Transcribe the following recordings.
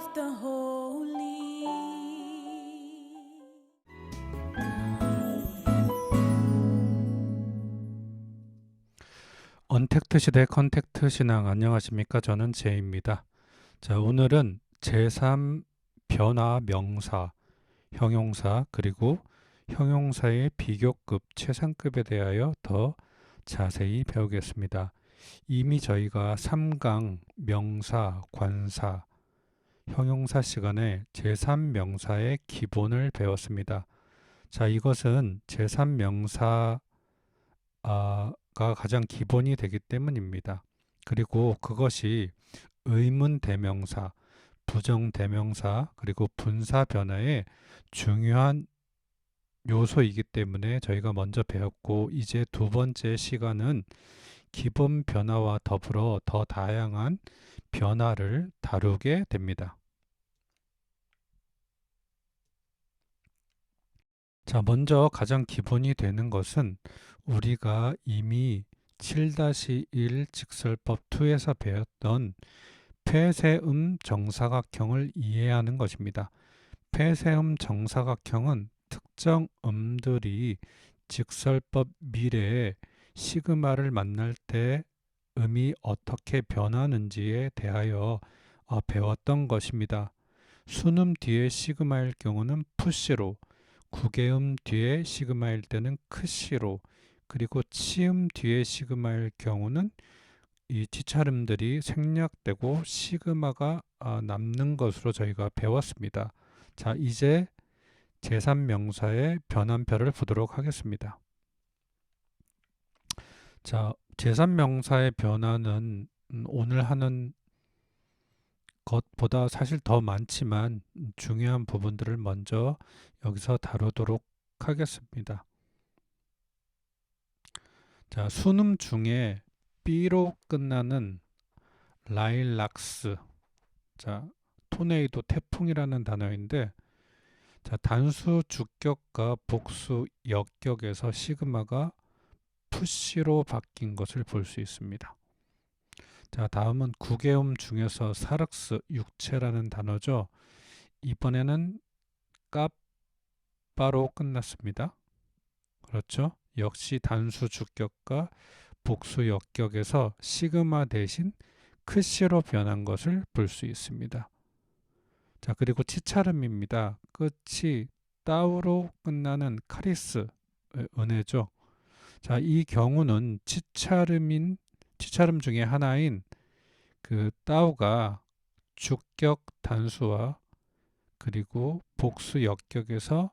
of the holy. 언택트 시대 컨택트 신앙 안녕하십니까? 저는 제이입니다. 자, 오늘은 제3 변화 명사, 형용사 그리고 형용사의 비교급, 최상급에 대하여 더 자세히 배우겠습니다. 이미 저희가 3강 명사, 관사, 형용사 시간에 제3 명사의 기본을 배웠습니다. 자, 이것은 제3 명사 가 가장 기본이 되기 때문입니다. 그리고 그것이 의문 대명사, 부정 대명사, 그리고 분사 변화의 중요한 요소이기 때문에 저희가 먼저 배웠고, 이제 두 번째 시간은 기본 변화와 더불어 더 다양한 변화를 다루게 됩니다. 자, 먼저 가장 기본이 되는 것은 우리가 이미 7-1 직설법 2에서 배웠던 폐쇄음 정사각형을 이해하는 것입니다. 폐쇄음 정사각형은 특정 음들이 직설법 미래에 시그마를 만날 때 음이 어떻게 변하는지에 대하여 배웠던 것입니다. 순음 뒤에 시그마일 경우는 푸시로, 구개음 뒤에 시그마일 때는 크시로, 그리고 치음 뒤에 시그마일 경우는 이 치찰음들이 생략되고 시그마가 남는 것으로 저희가 배웠습니다. 자, 이제 제3명사의 변환표를 보도록 하겠습니다. 자, 제3명사의 변화는 오늘 하는 것보다 사실 더 많지만 중요한 부분들을 먼저 여기서 다루도록 하겠습니다. 자, 순음 중에 B로 끝나는 라일락스, 자, 토네이도 태풍이라는 단어인데, 자, 단수 주격과 복수 역격에서 시그마가 푸시로 바뀐 것을 볼 수 있습니다. 자, 다음은 구개음 중에서 사륵스, 육체라는 단어죠. 이번에는 까빠로 끝났습니다. 그렇죠? 역시 단수 주격과 복수 역격에서 시그마 대신 크시로 변한 것을 볼 수 있습니다. 자, 그리고 치차름입니다. 끝이 따우로 끝나는 카리스, 은혜죠. 자, 이 경우는 치차름 중에 하나인 그 따우가 주격 단수와 그리고 복수 역격에서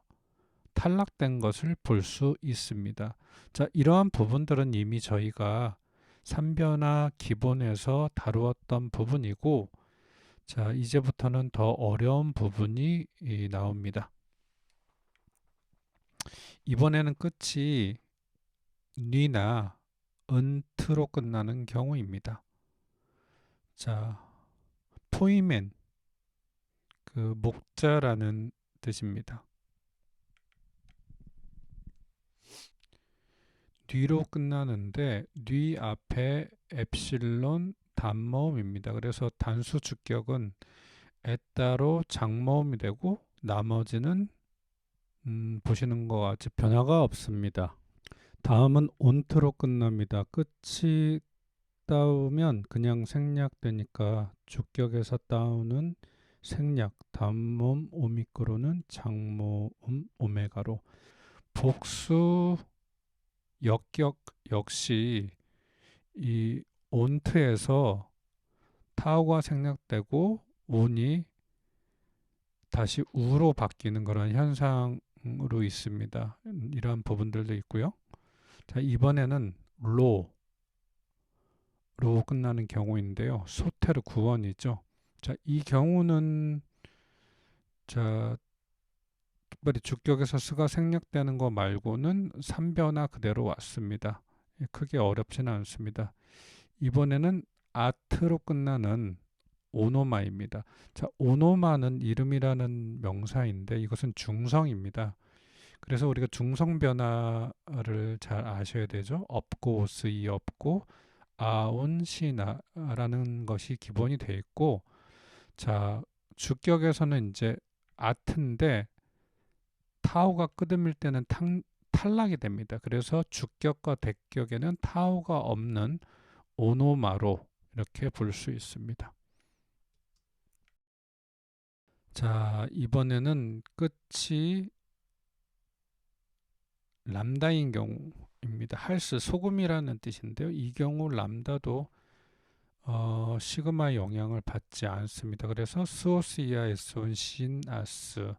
탈락된 것을 볼 수 있습니다. 자, 이러한 부분들은 이미 저희가 3변화 기본에서 다루었던 부분이고, 자, 이제부터는 더 어려운 부분이 나옵니다. 이번에는 끝이 니나 은트로 끝나는 경우입니다. 자, 포이멘, 그 목자라는 뜻입니다. 뒤로 끝나는데 뒤 앞에 엡실론 단모음입니다. 그래서 단수 주격은 에따로 장모음이 되고 나머지는 보시는 것 같이 변화가 없습니다. 다음은 온트로 끝납니다. 끝이 따우면 그냥 생략되니까 주격에서 따우는 생략, 단모음 오미크로는 장모음 오메가로, 복수 역격 역시 이 온트에서 타우가 생략되고 온이 다시 우로 바뀌는 그런 현상으로 있습니다. 이러한 부분들도 있고요. 자, 이번에는 로 끝나는 경우인데요. 소테르 구원이죠. 자, 이 경우는 자, 특별히 주격에서 스가 생략되는 거 말고는 3변화 그대로 왔습니다. 크게 어렵지는 않습니다. 이번에는 아트로 끝나는 오노마입니다. 자, 오노마는 이름이라는 명사인데 이것은 중성입니다. 그래서 우리가 중성 변화를 잘 아셔야 되죠. 없고 오스이 없고 아온 시나라는 것이 기본이 되어 있고, 자, 주격에서는 이제 아트인데 타오가 끄듬일 때는 탈락이 됩니다. 그래서 주격과 대격에는 타오가 없는 오노마로 이렇게 볼 수 있습니다. 자, 이번에는 끝이 람다인 경우입니다. 할스, 소금이라는 뜻인데요. 이 경우 람다도 시그마 영향을 받지 않습니다. 그래서 스오스이아 에스온 신 아스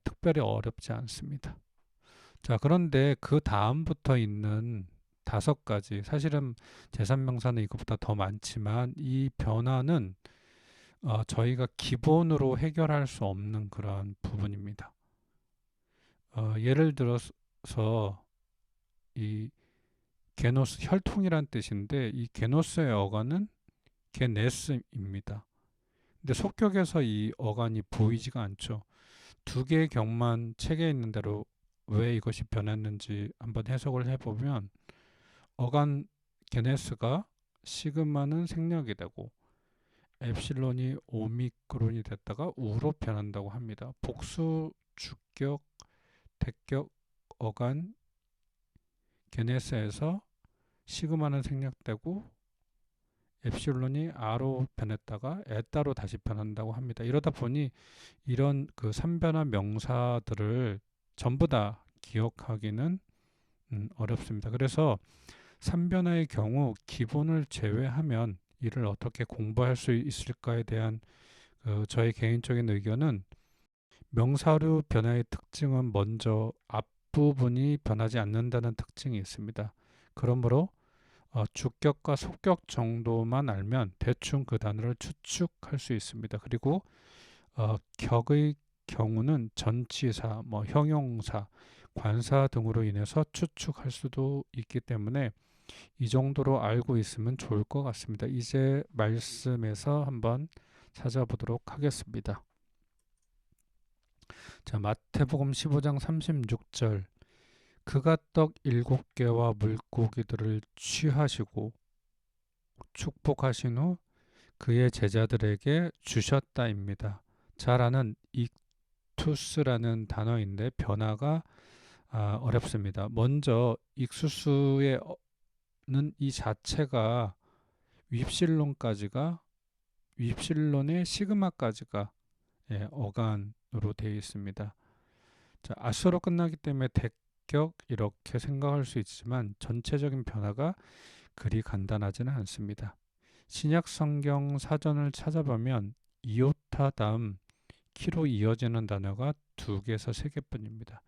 특별히 어렵지 않습니다. 자, 그런데 그 다음부터 있는 5가지, 사실은 제3명사는 이것보다 더 많지만 이 변화는 저희가 기본으로 해결할 수 없는 그런 부분입니다. 예를 들어서 이 게노스, 혈통이란 뜻인데 이 게노스의 어간은 게네스입니다. 근데 속격에서 이 어간이 보이지가 않죠. 2개의 경만 책에 있는 대로 왜 이것이 변했는지 한번 해석을 해보면 어간 게네스가 시그마는 생략이 되고 엡실론이 오미크론이 됐다가 우로 변한다고 합니다. 복수, 주격, 대격, 어간, 게네스에서 시그마는 생략되고 엡실론이 아로 변했다가 에따로 다시 변한다고 합니다. 이러다 보니 이런 그 3변화 명사들을 전부 다 기억하기는 어렵습니다. 그래서 3변화의 경우 기본을 제외하면 이를 어떻게 공부할 수 있을까에 대한 저의 개인적인 의견은 명사류 변화의 특징은 먼저 앞부분이 변하지 않는다는 특징이 있습니다. 그러므로 주격과 속격 정도만 알면 대충 그 단어를 추측할 수 있습니다. 그리고 격의 경우는 전치사, 형용사, 관사 등으로 인해서 추측할 수도 있기 때문에 이 정도로 알고 있으면 좋을 것 같습니다. 이제 말씀에서 한번 찾아보도록 하겠습니다. 자, 마태복음 15장 36절. 그가 떡 7개와 물고기들을 취하시고 축복하신 후 그의 제자들에게 주셨다입니다. 잘 아는 익투스라는 단어인데 변화가 어렵습니다. 먼저 익수스의 이 자체가 윕실론의 시그마까지가 어간으로 되어 있습니다. 자, 아스로 끝나기 때문에 대격 이렇게 생각할 수 있지만 전체적인 변화가 그리 간단하지는 않습니다. 신약 성경 사전을 찾아보면 이오타 다음 키로 이어지는 단어가 2개에서 3개뿐입니다.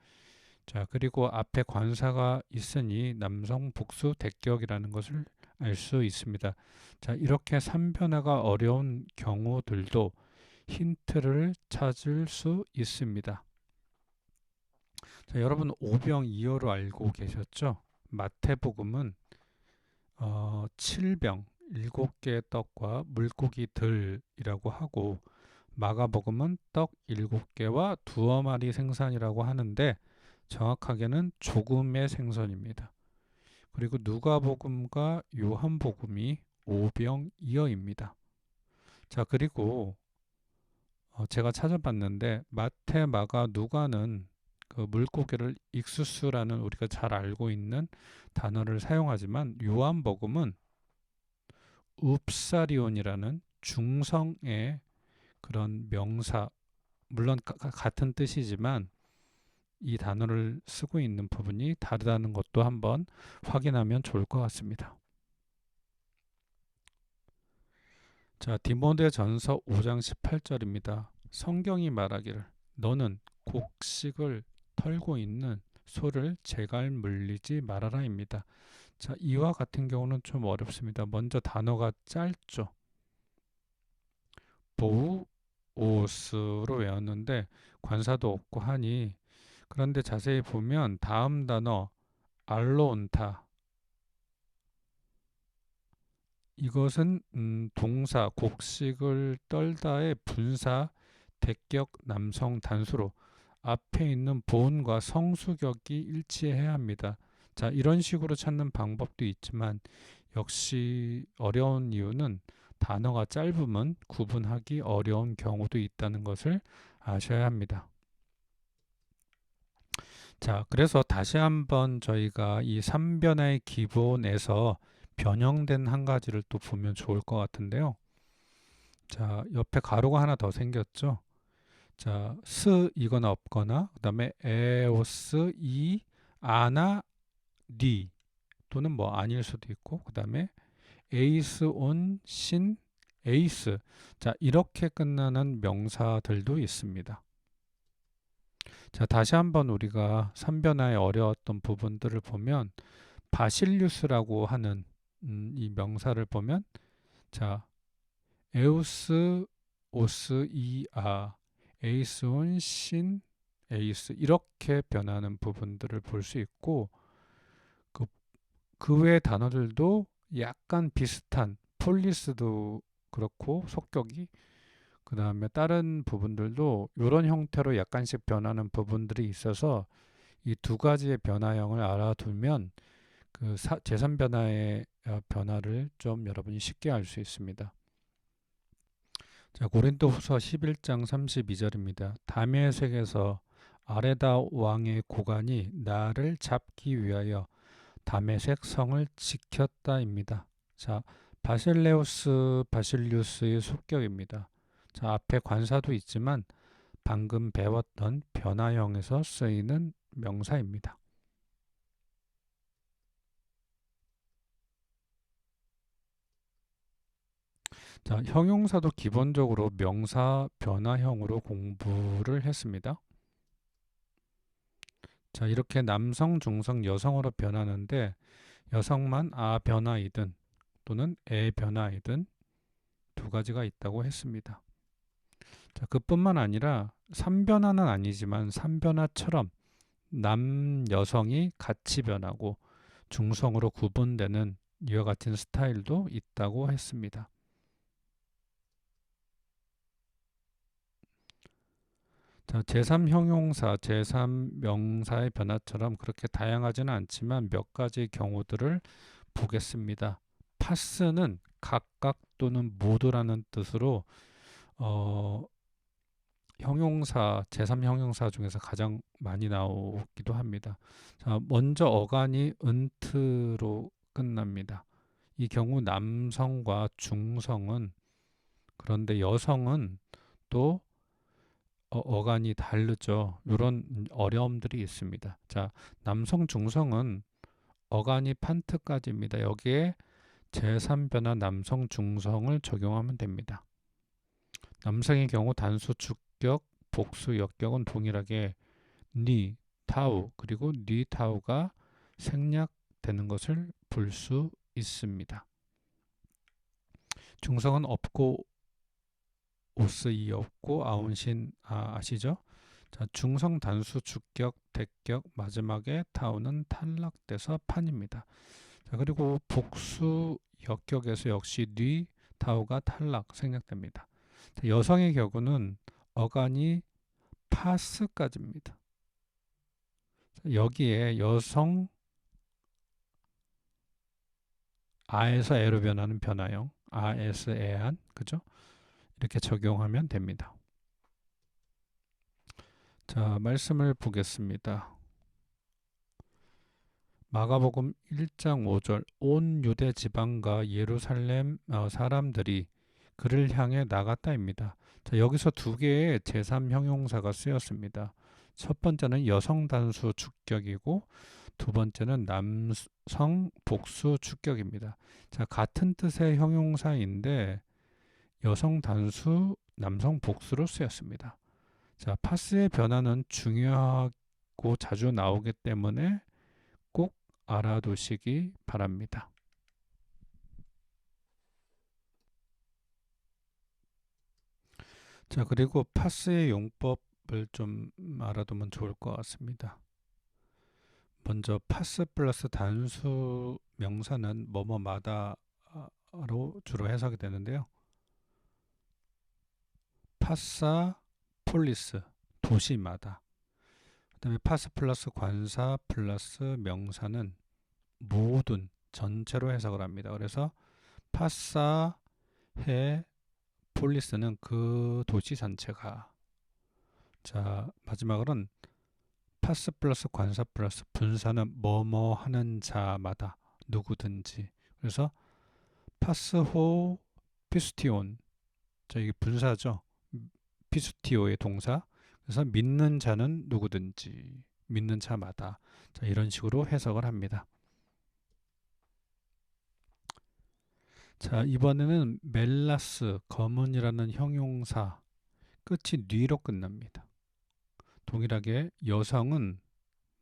자, 그리고 앞에 관사가 있으니 남성 복수 대격이라는 것을 알 수 있습니다. 자, 이렇게 3변화가 어려운 경우들도 힌트를 찾을 수 있습니다. 자, 여러분 오병이어로 알고 계셨죠? 마태복음은 7병 7개의 떡과 물고기들이라고 하고 마가복음은 떡 7개와 두어 마리 생선이라고 하는데 정확하게는 조금의 생선입니다. 그리고 누가복음과 요한복음이 오병이어입니다. 자, 그리고 제가 찾아봤는데 마태, 마가, 누가는 그 물고기를 익수스라는 우리가 잘 알고 있는 단어를 사용하지만 요한복음은 읍사리온이라는 중성의 그런 명사, 물론 같은 뜻이지만 이 단어를 쓰고 있는 부분이 다르다는 것도 한번 확인하면 좋을 것 같습니다. 자, 디모데전서 5장 18절입니다. 성경이 말하기를 너는 곡식을 털고 있는 소를 제갈 물리지 말아라입니다. 자, 이와 같은 경우는 좀 어렵습니다. 먼저 단어가 짧죠. 보우 오스로 외웠는데 관사도 없고 하니 그런데 자세히 보면 다음 단어 알로온타 이것은 동사 곡식을 떨다의 분사 대격 남성 단수로 앞에 있는 보온과 성수격이 일치해야 합니다. 자, 이런 식으로 찾는 방법도 있지만 역시 어려운 이유는 단어가 짧으면 구분하기 어려운 경우도 있다는 것을 아셔야 합니다. 자, 그래서 다시 한번 저희가 이 3변화의 기본에서 변형된 한 가지를 또 보면 좋을 것 같은데요. 자, 옆에 가로가 하나 더 생겼죠. 자, 이거나 없거나, 그 다음에 에오스, 아나, 니 또는 뭐 아닐 수도 있고, 그 다음에 에이스, 온, 신, 에이스. 자, 이렇게 끝나는 명사들도 있습니다. 자, 다시 한번 우리가 3변화에 어려웠던 부분들을 보면 바실리우스라고 하는 이 명사를 보면 자, 에우스, 오스, 에이스, 온, 신, 에이스 이렇게 변하는 부분들을 볼 수 있고 그 외의 단어들도 약간 비슷한 폴리스도 그렇고 속격이 그 다음에 다른 부분들도 이런 형태로 약간씩 변하는 부분들이 있어서 이 두 가지의 변화형을 알아두면 그 제3변화의 변화를 좀 여러분이 쉽게 알 수 있습니다. 자, 고린도후서 11장 32절입니다. 다메섹에서 아레다 왕의 고관이 나를 잡기 위하여 다메섹 성을 지켰다입니다. 자, 바실리우스의 속격입니다. 자, 앞에 관사도 있지만 방금 배웠던 변화형에서 쓰이는 명사입니다. 자, 형용사도 기본적으로 명사 변화형으로 공부를 했습니다. 자, 이렇게 남성, 중성, 여성으로 변하는데 여성만 변화이든 또는 변화이든 두 가지가 있다고 했습니다. 자, 그뿐만 아니라 3변화는 아니지만 3변화처럼 남, 여성이 같이 변하고 중성으로 구분되는 이와 같은 스타일도 있다고 했습니다. 자, 제3형용사, 제3명사의 변화처럼 그렇게 다양하지는 않지만 몇 가지 경우들을 보겠습니다. 파스는 각각 또는 모두라는 뜻으로 형용사, 제3형용사 중에서 가장 많이 나오기도 합니다. 자, 먼저 어간이 은트로 끝납니다. 이 경우 남성과 중성은 그런데 여성은 또 어간이 다르죠. 이런 어려움들이 있습니다. 자, 남성 중성은 어간이 판트까지입니다. 여기에 제3변화 남성 중성을 적용하면 됩니다. 남성의 경우 단수 주격, 복수 역격은 동일하게 니, 타우 그리고 니 타우가 생략되는 것을 볼 수 있습니다. 중성은 없고 오스이 없고 아운신 아시죠? 자, 중성 단수 주격, 대격 마지막에 타우는 탈락돼서 판입니다. 자, 그리고 복수 역격에서 역시 뉘 타우가 탈락 생략됩니다. 자, 여성의 경우는 어간이 파스까지입니다. 자, 여기에 여성 아에서 에로 변하는 변화형 아에서 에안 그죠? 이렇게 적용하면 됩니다. 자, 말씀을 보겠습니다. 마가복음 1장 5절 온 유대 지방과 예루살렘 사람들이 그를 향해 나갔다입니다. 자, 여기서 두 개의 제3형용사가 쓰였습니다. 첫 번째는 여성 단수 주격이고 두 번째는 남성 복수 주격입니다. 자, 같은 뜻의 형용사인데 여성 단수, 남성 복수로 쓰였습니다. 자, 파스의 변화는 중요하고 자주 나오기 때문에 꼭 알아두시기 바랍니다. 자, 그리고 파스의 용법을 좀 알아두면 좋을 것 같습니다. 먼저 파스 플러스 단수 명사는 뭐뭐마다로 주로 해석이 되는데요. 파사 폴리스 도시마다. 그다음에 파스 플러스 관사 플러스 명사는 모든 전체로 해석을 합니다. 그래서 파사 해 폴리스는 그 도시 전체가. 자, 마지막으로는 파스 플러스 관사 플러스 분사는 뭐뭐 하는 자마다 누구든지. 그래서 파스호 피스티온. 자, 이게 분사죠. 피스티오의 동사. 그래서 믿는 자는 누구든지, 믿는 자마다. 자, 이런 식으로 해석을 합니다. 자, 이번에는 멜라스, 검은이라는 형용사. 끝이 뉘로 끝납니다. 동일하게 여성은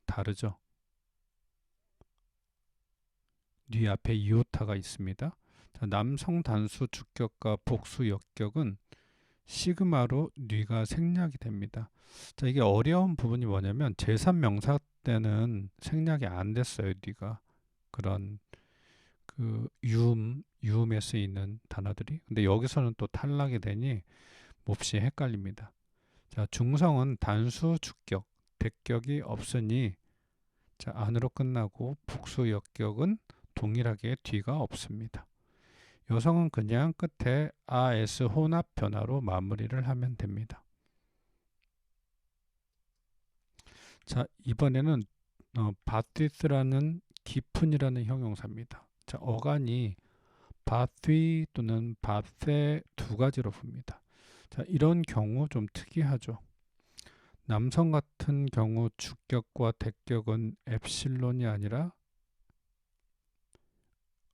다르죠. 뉘 앞에 이오타가 있습니다. 자, 남성 단수 주격과 복수 역격은 시그마로 뉘가 생략이 됩니다. 자, 이게 어려운 부분이 뭐냐면 제3명사 때는 생략이 안 됐어요. 뉘가 그런 그 유음에 쓰이는 단어들이. 근데 여기서는 또 탈락이 되니 몹시 헷갈립니다. 자, 중성은 단수 주격, 대격이 없으니 자, 안으로 끝나고 복수 역격은 동일하게 뒤가 없습니다. 여성은 그냥 끝에 as 혼합 변화로 마무리를 하면 됩니다. 자, 이번에는 바티스라는 깊은이라는 형용사입니다. 자, 어간이 바티 또는 바세 두 가지로 봅니다. 자, 이런 경우 좀 특이하죠. 남성 같은 경우 주격과 대격은 엡실론이 아니라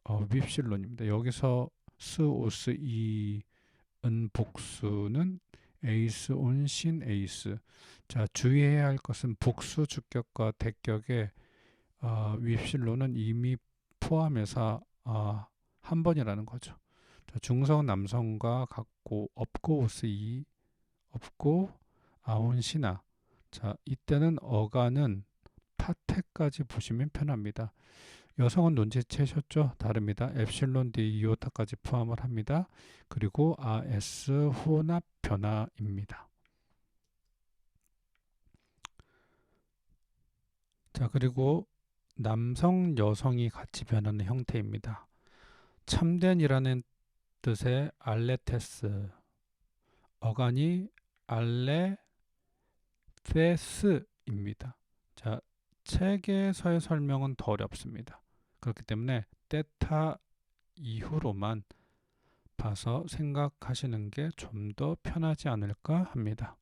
윕실론입니다. 여기서 스, 오스, 이은 복수는 에이스, 온, 신, 에이스. 자, 주의해야 할 것은 복수 주격과 대격의 윕실론은 이미 포함해서 한 번이라는 거죠. 자, 중성 남성과 같고 없고 오스, 이 없고 아온, 시나. 자, 이때는 어간은 파테까지 보시면 편합니다. 여성은 눈치채셨죠? 다릅니다. 엡실론 D 이오타까지 포함을 합니다. 그리고 AS 혼합 변화입니다. 자, 그리고 남성, 여성이 같이 변하는 형태입니다. 참된이라는 뜻의 알레테스, 어간이 알레테스입니다. 자, 책에서의 설명은 더 어렵습니다. 그렇기 때문에 때타 이후로만 봐서 생각하시는 게 좀 더 편하지 않을까 합니다.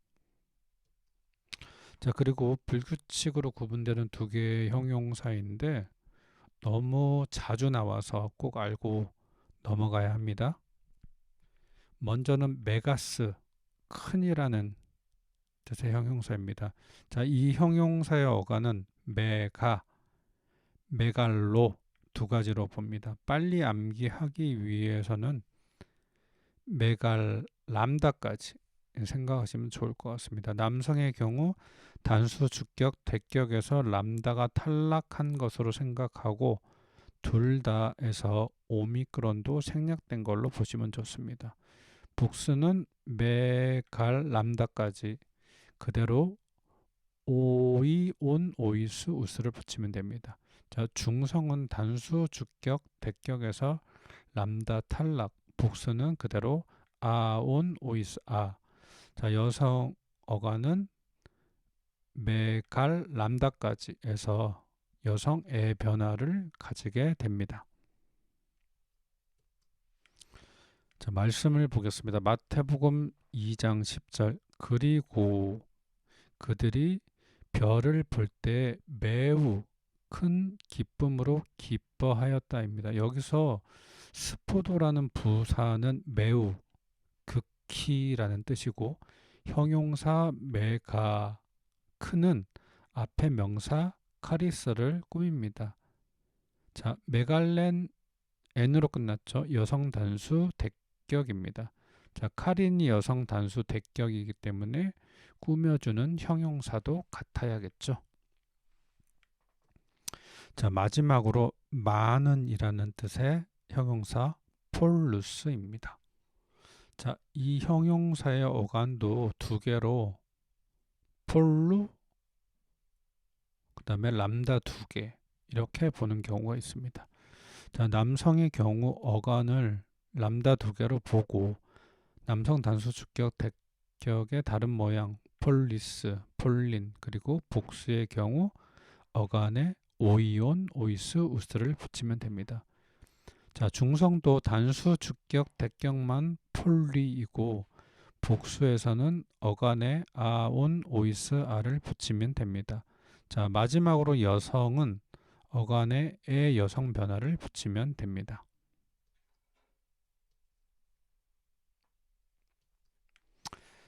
자, 그리고 불규칙으로 구분되는 두 개의 형용사인데 너무 자주 나와서 꼭 알고 넘어가야 합니다. 먼저는 메가스, 큰이라는 뜻의 형용사입니다. 자, 이 형용사의 어간은 메갈로 두 가지로 봅니다. 빨리 암기하기 위해서는 메갈 람다까지 생각하시면 좋을 것 같습니다. 남성의 경우 단수 주격 대격에서 람다가 탈락한 것으로 생각하고 둘 다에서 오미크론도 생략된 걸로 보시면 좋습니다. 복수는 메갈 람다까지 그대로 오이 온 오이스 우스를 붙이면 됩니다. 자, 중성은 단수 주격 대격에서 람다 탈락, 복수는 그대로 아온 오이스 아. 자, 여성 어간은 메갈 람다까지 해서 여성의 변화를 가지게 됩니다. 자, 말씀을 보겠습니다. 마태복음 2장 10절. 그리고 그들이 별을 볼 때 매우 큰 기쁨으로 기뻐하였다입니다. 여기서 스포도라는 부사는 매우, 극히라는 뜻이고 형용사 메가 크는 앞에 명사 카리스를 꾸밉니다. 자, 메갈렌 n으로 끝났죠. 여성 단수 대격입니다. 자, 카린이 여성 단수 대격이기 때문에 꾸며주는 형용사도 같아야겠죠. 자, 마지막으로 많은이라는 뜻의 형용사 폴루스입니다. 자, 이 형용사의 어간도 두 개로 폴루 그 다음에 람다 두 개 이렇게 보는 경우가 있습니다. 자, 남성의 경우 어간을 람다 두 개로 보고 남성 단수 주격 대격의 다른 모양 폴리스, 폴린 그리고 복수의 경우 어간에 오이온, 오이스, 우스를 붙이면 됩니다. 자, 중성도 단수 주격 대격만 폴리이고 복수에서는 어간에 아온, 오이스, 아를 붙이면 됩니다. 자, 마지막으로 여성은 어간에 의 여성 변화를 붙이면 됩니다.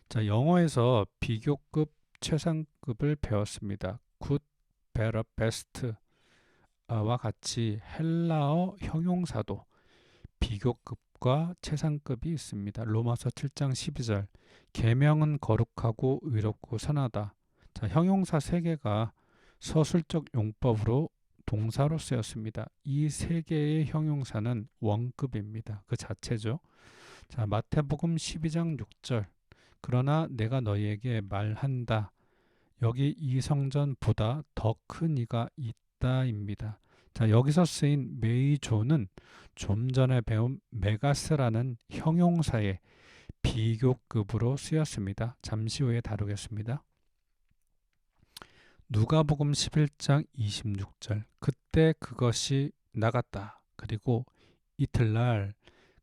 자, 영어에서 비교급, 최상급을 배웠습니다. good, better, best와 같이 헬라어 형용사도 비교급과 최상급이 있습니다. 로마서 7장 12절 계명은 거룩하고 의롭고 선하다. 자, 형용사 3개가 서술적 용법으로 동사로 쓰였습니다. 이 3개의 형용사는 원급입니다. 그 자체죠. 자, 마태복음 12장 6절 그러나 내가 너희에게 말한다. 여기 이 성전보다 더 큰 이가 있다입니다. 자, 여기서 쓰인 메이조는 좀 전에 배운 메가스라는 형용사의 비교급으로 쓰였습니다. 잠시 후에 다루겠습니다. 누가복음 11장 26절 그때 그것이 나갔다. 그리고 이틀날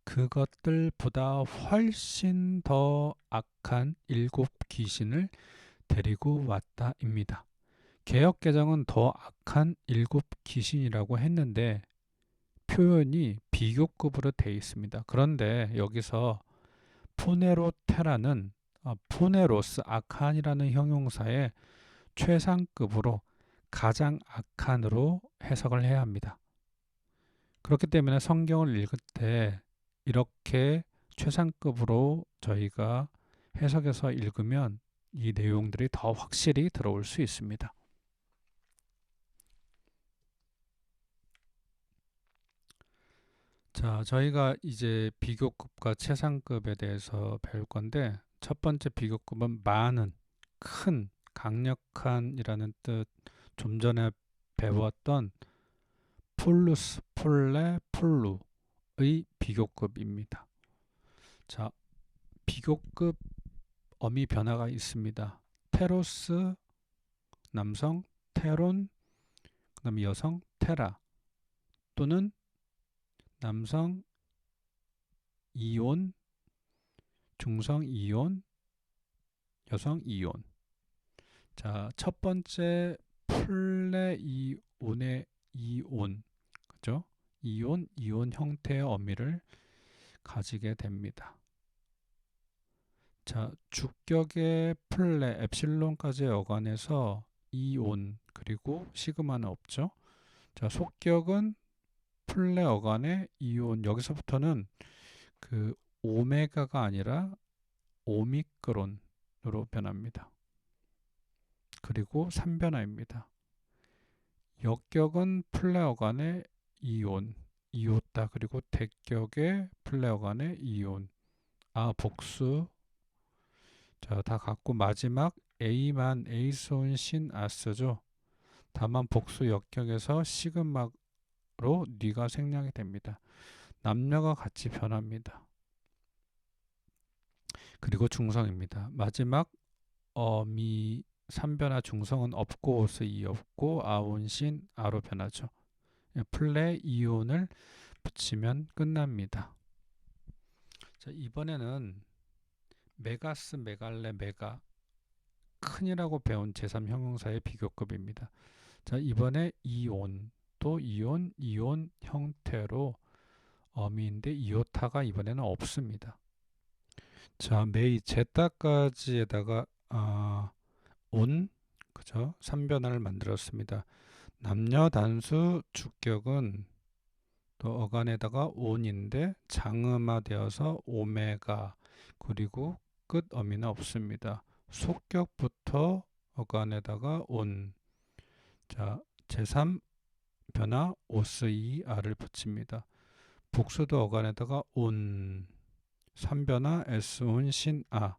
그것들보다 훨씬 더 악한 7 귀신을 데리고 왔다입니다. 개역개정은 더 악한 7 귀신이라고 했는데 표현이 비교급으로 되어 있습니다. 그런데 여기서 포네로테라는 포네로스 악한이라는 형용사의 최상급으로 가장 악한으로 해석을 해야 합니다. 그렇기 때문에 성경을 읽을 때 이렇게 최상급으로 저희가 해석해서 읽으면 이 내용들이 더 확실히 들어올 수 있습니다. 자, 저희가 이제 비교급과 최상급에 대해서 배울 건데 첫 번째 비교급은 많은, 큰, 강력한이라는 뜻 좀 전에 배웠던 폴루스, 폴레, 폴루의 비교급입니다. 자, 비교급 어미 변화가 있습니다. 테로스 남성, 테론 그다음에 여성, 테라 또는 남성 이온, 중성 이온, 여성 이온. 자, 첫 번째 플레이온의 이온, 그죠? 이온 형태의 어미를 가지게 됩니다. 자, 주격의 플레, 엡실론까지의 어간에서 이온 그리고 시그마는 없죠. 자, 속격은 플레 어간의 이온, 여기서부터는 그 오메가가 아니라 오미크론으로 변합니다. 그리고 3변화입니다. 역격은 플레 어간의 이온, 이오타 그리고 대격의 플레 어간의 이온, 복수. 자, 다 같고 마지막 A만 에이손 신 아스죠. 다만 복수 역격에서 시그마로 뉘가 생략이 됩니다. 남녀가 같이 변합니다. 그리고 중성입니다. 마지막 미 3변화 중성은 없고 오스 이 없고 아온 신 아로 변하죠. 플레 이온을 붙이면 끝납니다. 자, 이번에는 메가스, 메갈레, 메가 큰이라고 배운 제3형용사의 비교급입니다. 자, 이번에 이온, 또 이온 형태로 어미인데 이오타가 이번에는 없습니다. 자, 메이 제타까지에다가 온, 그죠? 3변화를 만들었습니다. 남녀 단수 주격은 또 어간에다가 온인데 장음화되어서 오메가 그리고 끝 어미는 없습니다. 속격부터 어간에다가 온. 자, 제3 변화 오스2 r을 붙입니다. 복수도 어간에다가 온. 3변화 s온 신 아.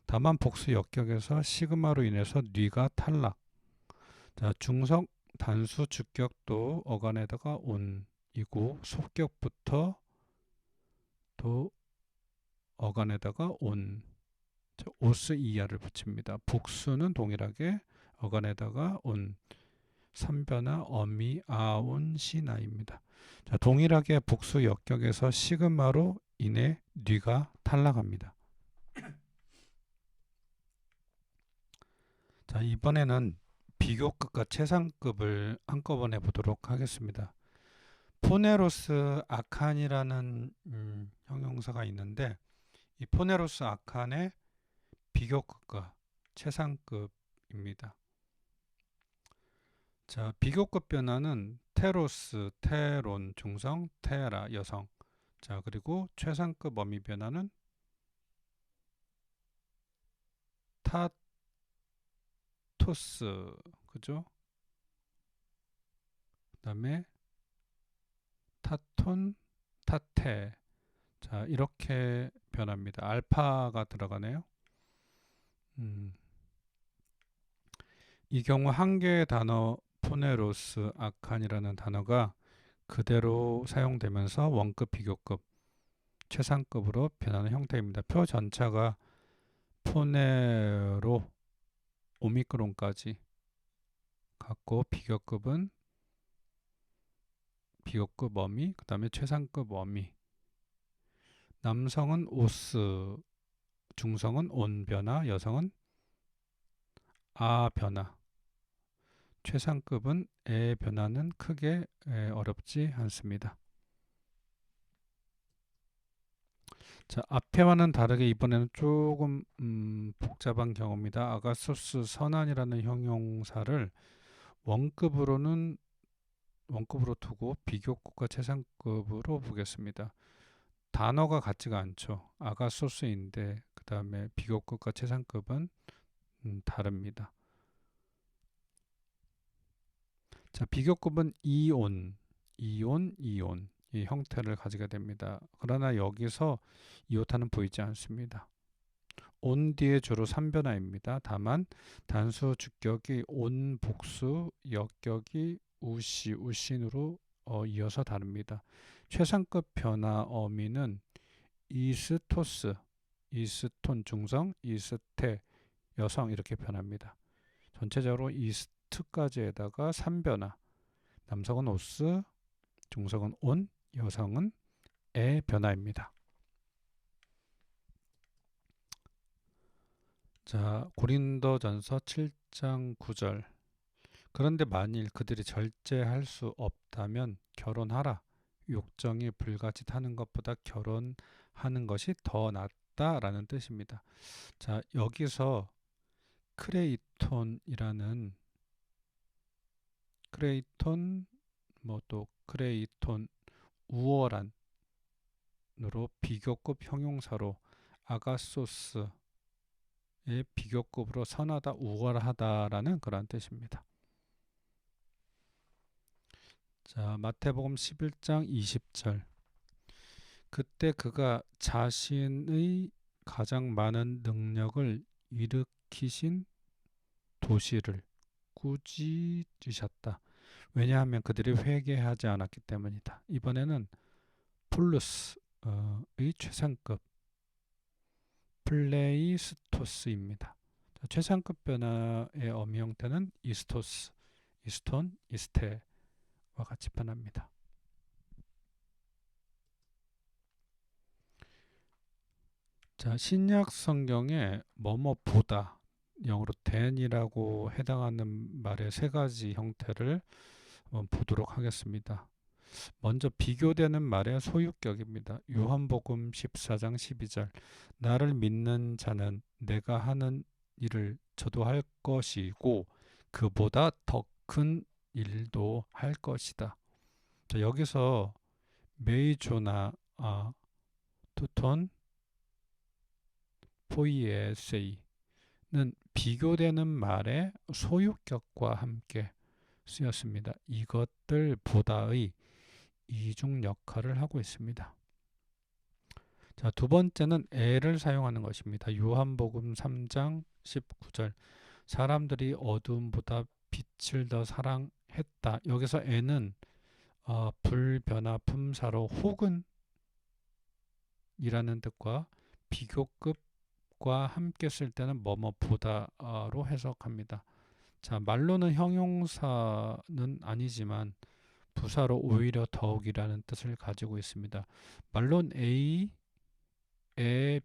다만 복수 역격에서 시그마로 인해서 뉘가 탈락. 자, 중성 단수 주격도 어간에다가 온이고 속격부터 어간에다가 온, 오스 이하를 붙입니다. 복수는 동일하게 어간에다가 온, 삼변화 어미 아온 시나입니다. 자, 동일하게 복수 역격에서 시그마로 인해 뉘가 탈락합니다. 자, 이번에는 비교급과 최상급을 한꺼번에 보도록 하겠습니다. 포네로스 아칸이라는 형용사가 있는데, 이 포네로스 아칸의 비교급과 최상급입니다. 자, 비교급 변화는 테로스, 테론, 중성, 테라, 여성. 자, 그리고 최상급 어미 변화는 타토스, 그죠? 그 다음에 타톤, 타테. 자, 이렇게 변합니다. 알파가 들어가네요. 이 경우 한 개의 단어 포네로스 아칸이라는 단어가 그대로 사용되면서 원급, 비교급, 최상급으로 변하는 형태입니다. 표 전차가 포네로 오미크론까지 갖고 비교급은 비교급 어미, 그 다음에 최상급 어미. 남성은 오스, 중성은 온 변화, 여성은 아 변화. 최상급은 에 변화는 크게 어렵지 않습니다. 자, 앞에와는 다르게 이번에는 조금 복잡한 경우입니다. 아가소스 선안이라는 형용사를 원급으로 두고 비교급과 최상급으로 보겠습니다. 단어가 같지가 않죠. 아가소스인데 그 다음에 비교급과 최상급은 다릅니다. 자, 비교급은 이온 이 형태를 가지게 됩니다. 그러나 여기서 이오타는 보이지 않습니다. 온 뒤에 주로 3변화입니다. 다만 단수 주격이 온 복수, 역격이 우시, 우신으로 이어서 다릅니다. 최상급 변화 어미는 이스토스, 이스톤 중성, 이스테 여성 이렇게 변합니다. 전체적으로 이스트까지에다가 3변화. 남성은 오스, 중성은 온, 여성은 의 변화입니다. 자, 고린도전서 7장 9절. 그런데 만일 그들이 절제할 수 없다면 결혼하라. 욕정이 불같이 타는 것보다 결혼하는 것이 더 낫다라는 뜻입니다. 자, 여기서 크레이톤 또 크레이톤 우월한으로 비교급 형용사로 아가소스의 비교급으로 선하다, 우월하다라는 그런 뜻입니다. 자, 마태복음 11장 20절. 그때 그가 자신의 가장 많은 능력을 일으키신 도시를 꾸짖으셨다. 왜냐하면 그들이 회개하지 않았기 때문이다. 이번에는 플루스의 최상급 플레이스토스입니다. 최상급 변화의 어미 형태는 이스토스, 이스톤, 이스테와 같이 변합니다. 자, 신약 성경에 뭐뭐보다 영어로 than이라고 해당하는 말의 세 가지 형태를 한번 보도록 하겠습니다. 먼저 비교되는 말의 소유격입니다. 요한복음 14장 12절. 나를 믿는 자는 내가 하는 일을 저도 할 것이고 그보다 더 큰 일도 할 것이다. 자, 여기서 메이조나 투톤 포이에세이는 비교되는 말의 소유격과 함께 쓰였습니다. 이것들 보다의 이중 역할을 하고 있습니다. 자, 두 번째는 에를 사용하는 것입니다. 요한복음 3장 19절. 사람들이 어두움보다 빛을 더 사랑했다. 여기서 에는 불변화 품사로 혹은 이라는 뜻과 비교급과 함께 쓸 때는 뭐뭐보다로 해석합니다. 자, 말로는 형용사는 아니지만 부사로 오히려 더욱이라는 뜻을 가지고 있습니다. 말론 A에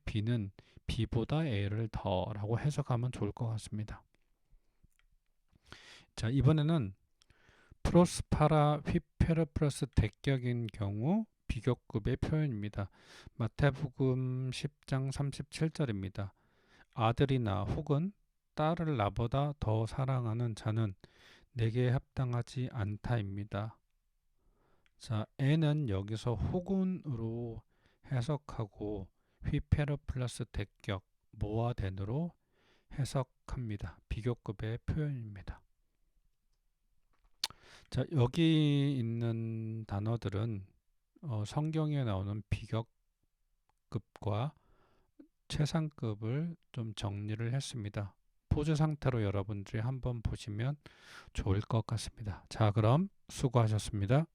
B는 B보다 A를 더라고 해석하면 좋을 것 같습니다. 자, 이번에는 프로스파라 휘페르 플러스 대격인 경우 비교급의 표현입니다. 마태복음 10장 37절입니다. 아들이나 혹은 딸을 나보다 더 사랑하는 자는 내게 합당하지 않다입니다. 자, N은 여기서 혹은으로 해석하고 휘페르 플러스 대격 모아된으로 해석합니다. 비교급의 표현입니다. 자, 여기 있는 단어들은 성경에 나오는 비교급과 최상급을 좀 정리를 했습니다. 포즈 상태로 여러분들이 한번 보시면 좋을 것 같습니다. 자, 그럼 수고하셨습니다.